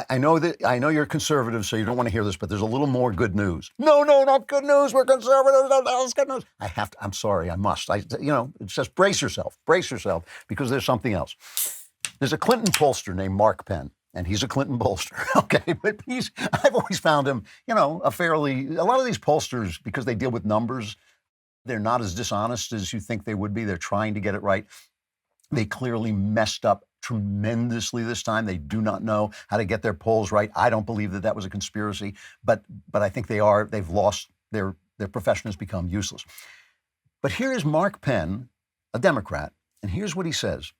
I know you're conservative, so you don't want to hear this, but there's a little more good news. No, not good news. We're conservative. No, that's good news. I'm sorry. I must. It's just brace yourself, because there's something else. There's a Clinton pollster named Mark Penn, and he's a Clinton pollster. Okay, but I've always found him, a lot of these pollsters, because they deal with numbers, they're not as dishonest as you think they would be. They're trying to get it right. They clearly messed up tremendously this time. They do not know how to get their polls right. I don't believe that was a conspiracy, but I think they've lost their profession has become useless. But here is Mark Penn, a Democrat, and here's what he says.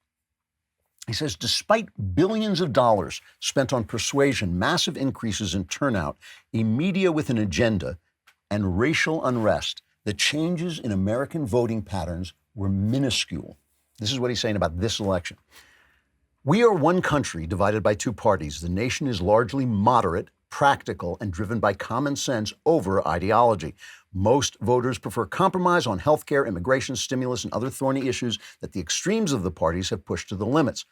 He says, despite billions of dollars spent on persuasion, massive increases in turnout, a media with an agenda, and racial unrest, the changes in American voting patterns were minuscule. This is what he's saying about this election. We are one country divided by two parties. The nation is largely moderate, practical, and driven by common sense over ideology. Most voters prefer compromise on healthcare, immigration, stimulus, and other thorny issues that the extremes of the parties have pushed to the limits.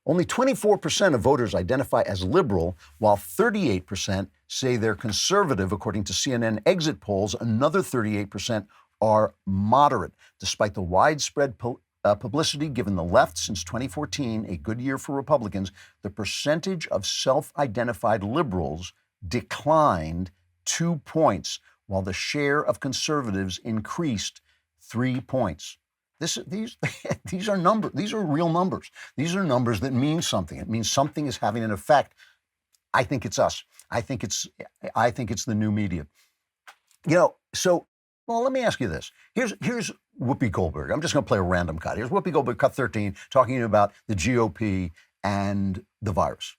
Only 24% of voters identify as liberal, while 38% say they're conservative, according to CNN exit polls. Another 38% are moderate. Despite the widespread publicity given the left since 2014, a good year for Republicans, the percentage of self-identified liberals declined 2 points, while the share of conservatives increased 3 points. These are numbers. These are real numbers. These are numbers that mean something. It means something is having an effect. I think it's us. I think it's the new media. Well, let me ask you this. Here's Whoopi Goldberg. I'm just going to play a random cut. Here's Whoopi Goldberg, cut 13, talking about the GOP and the virus.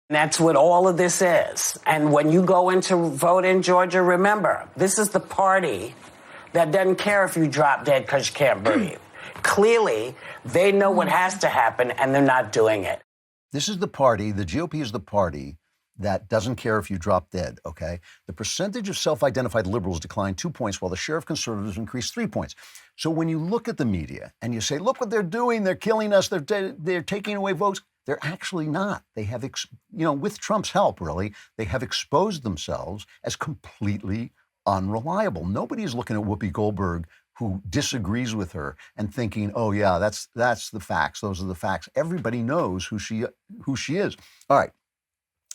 That's what all of this is. And when you go in to vote in Georgia, remember, this is the party that doesn't care if you drop dead because you can't breathe. Clearly, they know what has to happen, and they're not doing it. This is the party, the GOP is the party that doesn't care if you drop dead, okay? The percentage of self-identified liberals declined 2 points, while the share of conservatives increased 3 points. So when you look at the media and you say, look what they're doing, they're killing us, they're taking away votes, they're actually not. They have, with Trump's help, really, they have exposed themselves as completely unreliable. Nobody is looking at Whoopi Goldberg who disagrees with her and thinking, oh yeah, that's the facts. Those are the facts. Everybody knows who she is. All right.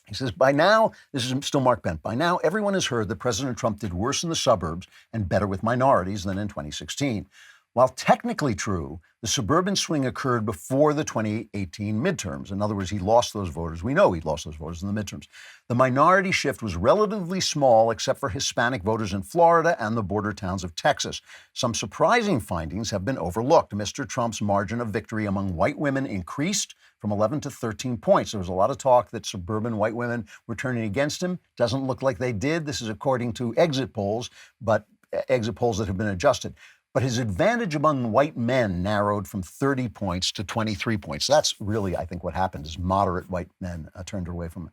He says, by now, this is still Mark Penn, by now everyone has heard that President Trump did worse in the suburbs and better with minorities than in 2016. While technically true, the suburban swing occurred before the 2018 midterms. In other words, he lost those voters. We know he lost those voters in the midterms. The minority shift was relatively small, except for Hispanic voters in Florida and the border towns of Texas. Some surprising findings have been overlooked. Mr. Trump's margin of victory among white women increased from 11 to 13 points. There was a lot of talk that suburban white women were turning against him. Doesn't look like they did. This is according to exit polls, but exit polls that have been adjusted. But his advantage among white men narrowed from 30 points to 23 points. That's really, I think, what happened is moderate white men turned away from him.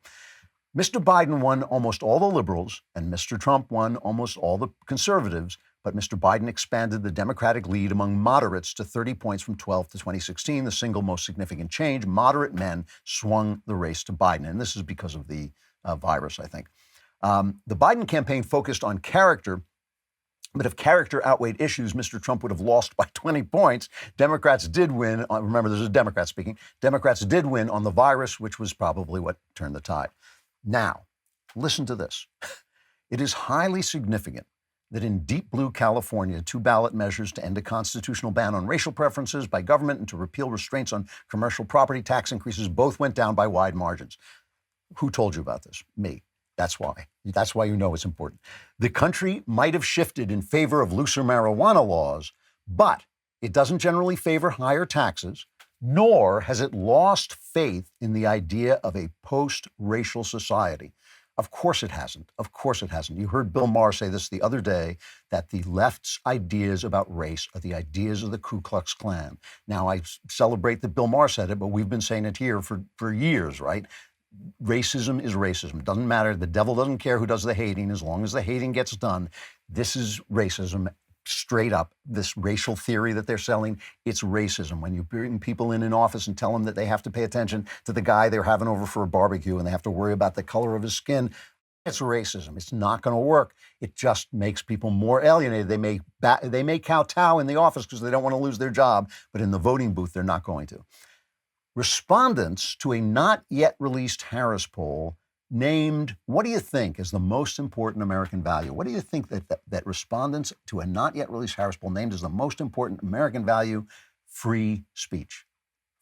Mr. Biden won almost all the liberals, and Mr. Trump won almost all the conservatives, but Mr. Biden expanded the Democratic lead among moderates to 30 points from 12 to 2016, the single most significant change. Moderate men swung the race to Biden, and this is because of the virus, I think. The Biden campaign focused on character, but if character outweighed issues, Mr. Trump would have lost by 20 points. Democrats did win. Remember, this is a Democrat speaking. Democrats did win on the virus, which was probably what turned the tide. Now, listen to this. It is highly significant that in deep blue California, 2 ballot measures to end a constitutional ban on racial preferences by government and to repeal restraints on commercial property tax increases both went down by wide margins. Who told you about this? Me. That's why. That's why you know it's important. The country might have shifted in favor of looser marijuana laws, but it doesn't generally favor higher taxes, nor has it lost faith in the idea of a post-racial society. Of course it hasn't. Of course it hasn't. You heard Bill Maher say this the other day, that the left's ideas about race are the ideas of the Ku Klux Klan. Now, I celebrate that Bill Maher said it, but we've been saying it here for years, right? Racism is racism. It doesn't matter. The devil doesn't care who does the hating as long as the hating gets done. This is racism. straight up, this racial theory that they're selling, it's racism. When you bring people in an office and tell them that they have to pay attention to the guy they're having over for a barbecue and they have to worry about the color of his skin, it's racism. It's not going to work. It just makes people more alienated. They may kowtow in the office because they don't want to lose their job, but in the voting booth, they're not going to. Respondents to a not yet released Harris poll named, what do you think is the most important American value? What do you think that respondents to a not yet released Harris poll named as the most important American value? Free speech.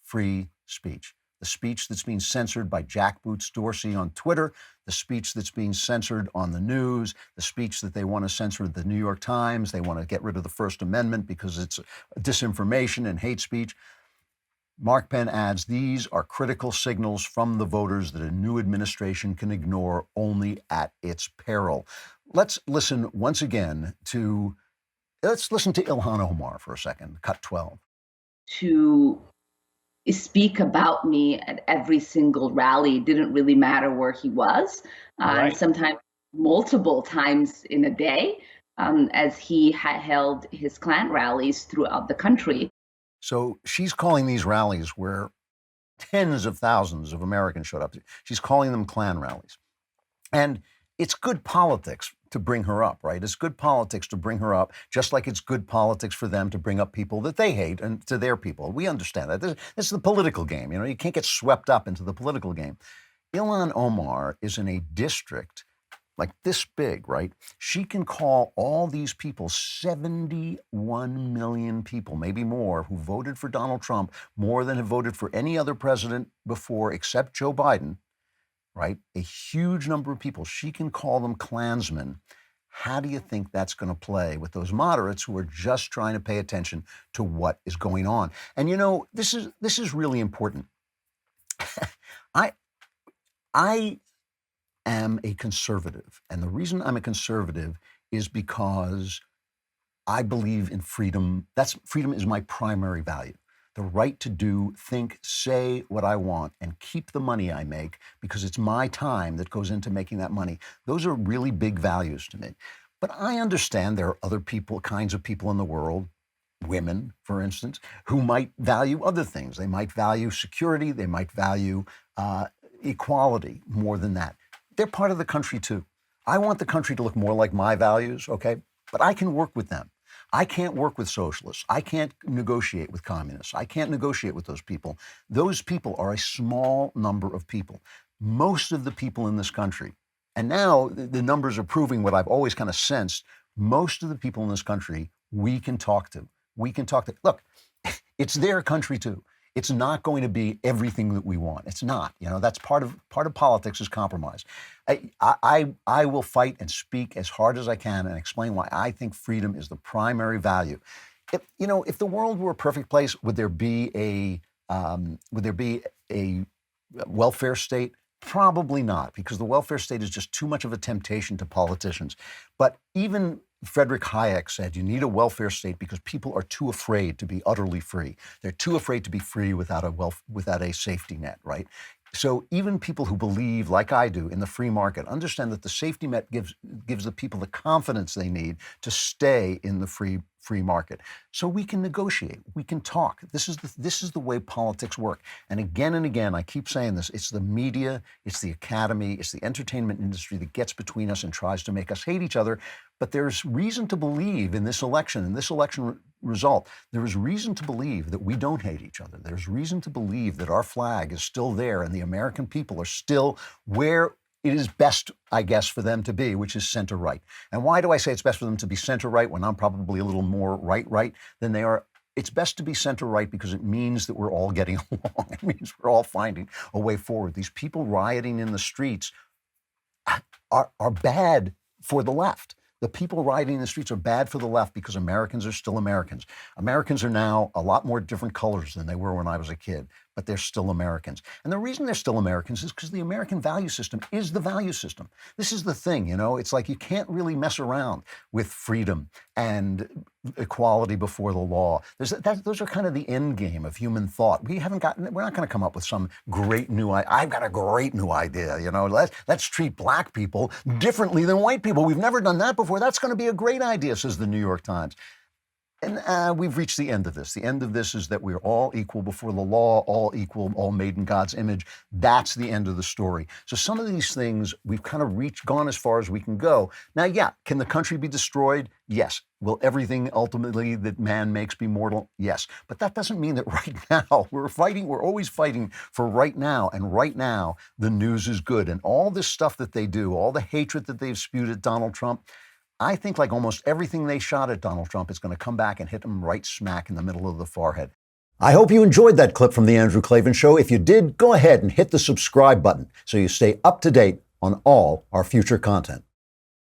Free speech. The speech that's being censored by Jackboots Dorsey on Twitter, the speech that's being censored on the news, the speech that they want to censor at the New York Times. They want to get rid of the First Amendment because it's disinformation and hate speech. Mark Penn adds, these are critical signals from the voters that a new administration can ignore only at its peril. Let's listen once again to Ilhan Omar for a second, cut 12. To speak about me at every single rally. It didn't really matter where he was, Right. sometimes multiple times in a day, as he had held his Klan rallies throughout the country. So she's calling these rallies where tens of thousands of Americans showed up. She's calling them Klan rallies. And it's good politics to bring her up, right? It's good politics to bring her up, just like it's good politics for them to bring up people that they hate and to their people. We understand that. This is the political game. You can't get swept up into the political game. Ilhan Omar is in a district like this big, right? She can call all these people, 71 million people, maybe more, who voted for Donald Trump, more than have voted for any other president before except Joe Biden, right? A huge number of people. She can call them Klansmen. How do you think that's going to play with those moderates who are just trying to pay attention to what is going on? And this is really important. I am a conservative, and the reason I'm a conservative is because I believe in freedom. Freedom is my primary value. The right to do, think, say what I want, and keep the money I make because it's my time that goes into making that money. Those are really big values to me. But I understand there are other kinds of people in the world, women, for instance, who might value other things. They might value security. They might value equality more than that. They're part of the country too. I want the country to look more like my values, okay? But I can work with them. I can't work with socialists. I can't negotiate with communists. I can't negotiate with those people. Those people are a small number of people. Most of the people in this country, and now the numbers are proving what I've always kind of sensed, most of the people in this country we can talk to. Look, it's their country too. It's not going to be everything that we want. It's not. That's part of politics is compromise. I will fight and speak as hard as I can and explain why I think freedom is the primary value. If the world were a perfect place, would there be a welfare state? Probably not, because the welfare state is just too much of a temptation to politicians. But even Frederick Hayek said you need a welfare state because people are too afraid to be utterly free. They're too afraid to be free without a safety net, right? So even people who believe, like I do, in the free market, understand that the safety net gives the people the confidence they need to stay in the free market. So we can negotiate, we can talk. This is the way politics work. And again, I keep saying this, it's the media, it's the academy, it's the entertainment industry that gets between us and tries to make us hate each other. But there's reason to believe in this election result, there is reason to believe that we don't hate each other. There's reason to believe that our flag is still there and the American people are still where it is best, I guess, for them to be, which is center-right. And why do I say it's best for them to be center-right when I'm probably a little more right than they are? It's best to be center-right because it means that we're all getting along. It means we're all finding a way forward. These people rioting in the streets are bad for the left. The people rioting in the streets are bad for the left because Americans are still Americans. Americans are now a lot more different colors than they were when I was a kid. but they're still Americans. And the reason they're still Americans is because the American value system is the value system. This is the thing, it's like you can't really mess around with freedom and equality before the law. Those are kind of the end game of human thought. We're not going to come up with some great new idea. I've got a great new idea, let's treat black people differently than white people. We've never done that before. That's going to be a great idea, says the New York Times. And we've reached the end of this. The end of this is that we're all equal before the law, all equal, all made in God's image. That's the end of the story. So some of these things, we've kind of gone as far as we can go. Now, yeah, can the country be destroyed? Yes. Will everything ultimately that man makes be mortal? Yes. But that doesn't mean that right now we're always fighting for right now. And right now, the news is good. And all this stuff that they do, all the hatred that they've spewed at Donald Trump, I think like almost everything they shot at Donald Trump is going to come back and hit him right smack in the middle of the forehead. I hope you enjoyed that clip from The Andrew Klavan Show. If you did, go ahead and hit the subscribe button so you stay up to date on all our future content.